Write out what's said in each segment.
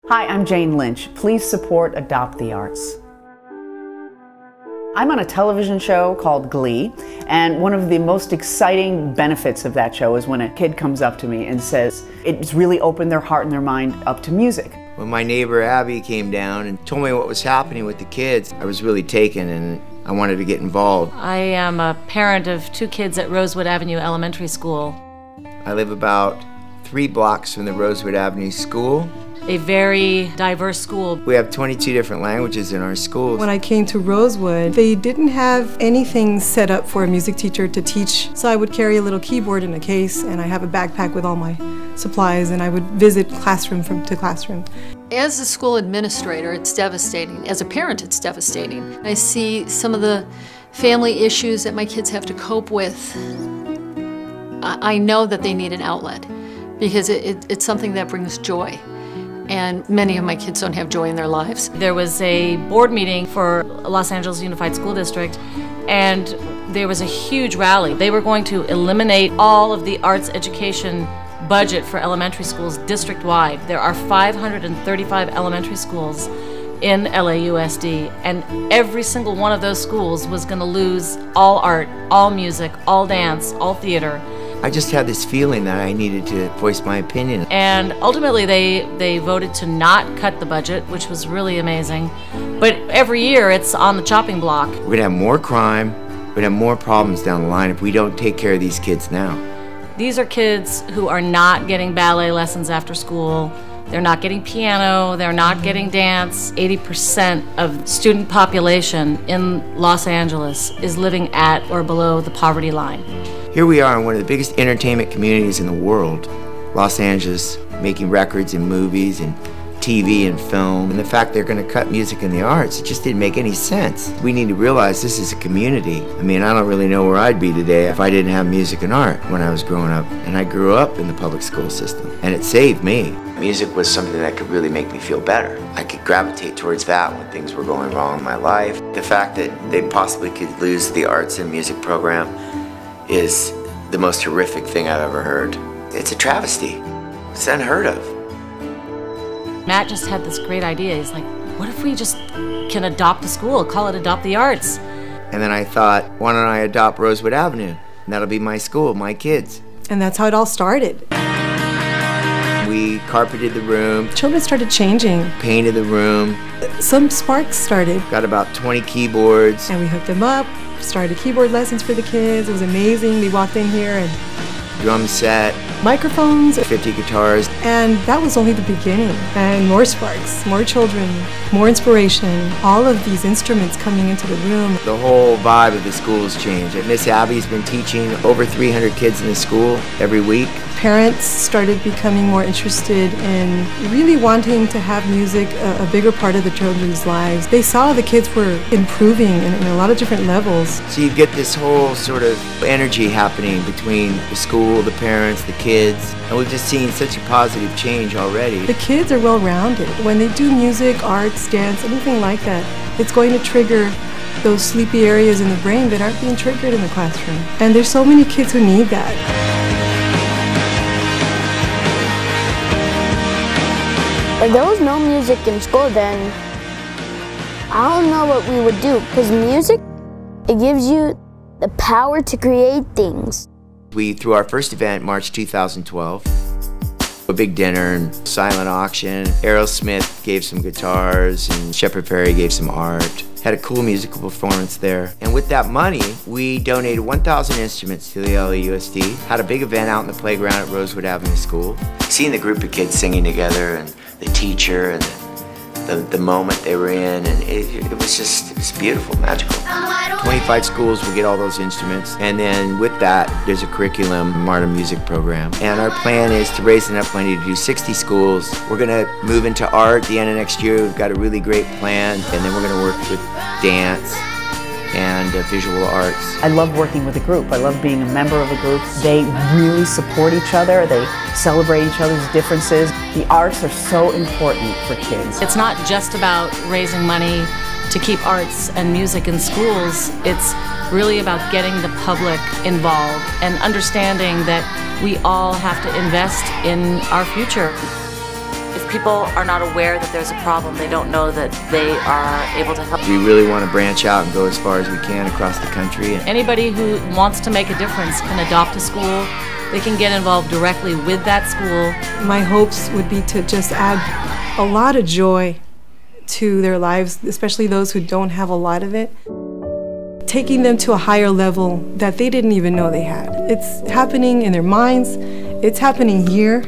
Hi, I'm Jane Lynch. Please support Adopt the Arts. I'm on a television show called Glee, and one of the most exciting benefits of that show is when a kid comes up to me and says it's really opened their heart and their mind up to music. When my neighbor Abby came down and told me what was happening with the kids, I was really taken and I wanted to get involved. I am a parent of 2 kids at Rosewood Avenue Elementary School. I live about 3 blocks from the Rosewood Avenue School. A very diverse school. We have 22 different languages in our schools. When I came to Rosewood, they didn't have anything set up for a music teacher to teach, so I would carry a little keyboard in a case, and I have a backpack with all my supplies, and I would visit classroom to classroom. As a school administrator, it's devastating. As a parent, it's devastating. I see some of the family issues that my kids have to cope with. I know that they need an outlet because it's something that brings joy. And many of my kids don't have joy in their lives. There was a board meeting for Los Angeles Unified School District, and there was a huge rally. They were going to eliminate all of the arts education budget for elementary schools district-wide. There are 535 elementary schools in LAUSD, and every single one of those schools was going to lose all art, all music, all dance, all theater. I just had this feeling that I needed to voice my opinion. And ultimately they voted to not cut the budget, which was really amazing. But every year it's on the chopping block. We're gonna have more crime, we're gonna have more problems down the line if we don't take care of these kids now. These are kids who are not getting ballet lessons after school. They're not getting piano, they're not getting dance. 80% of student population in Los Angeles is living at or below the poverty line. Here we are in one of the biggest entertainment communities in the world, Los Angeles, making records and movies and TV and film. And the fact they're going to cut music and the arts, it just didn't make any sense. We need to realize this is a community. I mean, I don't really know where I'd be today if I didn't have music and art when I was growing up. And I grew up in the public school system, and it saved me. Music was something that could really make me feel better. I could gravitate towards that when things were going wrong in my life. The fact that they possibly could lose the arts and music program is the most horrific thing I've ever heard. It's a travesty. It's unheard of. Matt just had this great idea. He's like, what if we just can adopt a school, call it Adopt the Arts? And then I thought, why don't I adopt Rosewood Avenue? And that'll be my school, my kids. And that's how it all started. We carpeted the room. Children started changing. Painted the room. Some sparks started. Got about 20 keyboards. And we hooked them up, started keyboard lessons for the kids. It was amazing. We walked in here and drum set, microphones, 50 guitars. And that was only the beginning. And more sparks, more children, more inspiration, all of these instruments coming into the room. The whole vibe of the school's changed. And Miss Abby's been teaching over 300 kids in the school every week. Parents started becoming more interested in really wanting to have music a bigger part of the children's lives. They saw the kids were improving in a lot of different levels. So you get this whole sort of energy happening between the school, the parents, the kids, and we've just seen such a positive change already. The kids are well-rounded. When they do music, arts, dance, anything like that, it's going to trigger those sleepy areas in the brain that aren't being triggered in the classroom. And there's so many kids who need that. If there was no music in school, then I don't know what we would do, because music, it gives you the power to create things. We threw our first event in March 2012. A big dinner and silent auction. Aerosmith gave some guitars and Shepard Fairey gave some art. Had a cool musical performance there. And with that money, we donated 1,000 instruments to the LAUSD. Had a big event out in the playground at Rosewood Avenue School. Seeing the group of kids singing together and the teacher and the moment they were in, and it was beautiful, magical. 25 schools will get all those instruments, and then with that, there's a curriculum, MARTA music program. And our plan is to raise enough money to do 60 schools. We're gonna move into art at the end of next year. We've got a really great plan, and then we're gonna work with dance and visual arts. I love working with a group. I love being a member of a group. They really support each other. They celebrate each other's differences. The arts are so important for kids. It's not just about raising money to keep arts and music in schools. It's really about getting the public involved and understanding that we all have to invest in our future. If if people are not aware that there's a problem, they don't know that they are able to help. We really want to branch out and go as far as we can across the country. Anybody who wants to make a difference can adopt a school. They can get involved directly with that school. My hopes would be to just add a lot of joy to their lives, especially those who don't have a lot of it. Taking them to a higher level that they didn't even know they had. It's happening in their minds. It's happening here.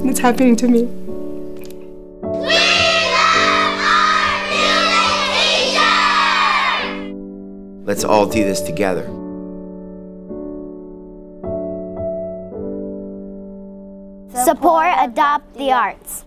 It's happening to me. We love our music teacher! Let's all do this together. Support Adopt the Arts.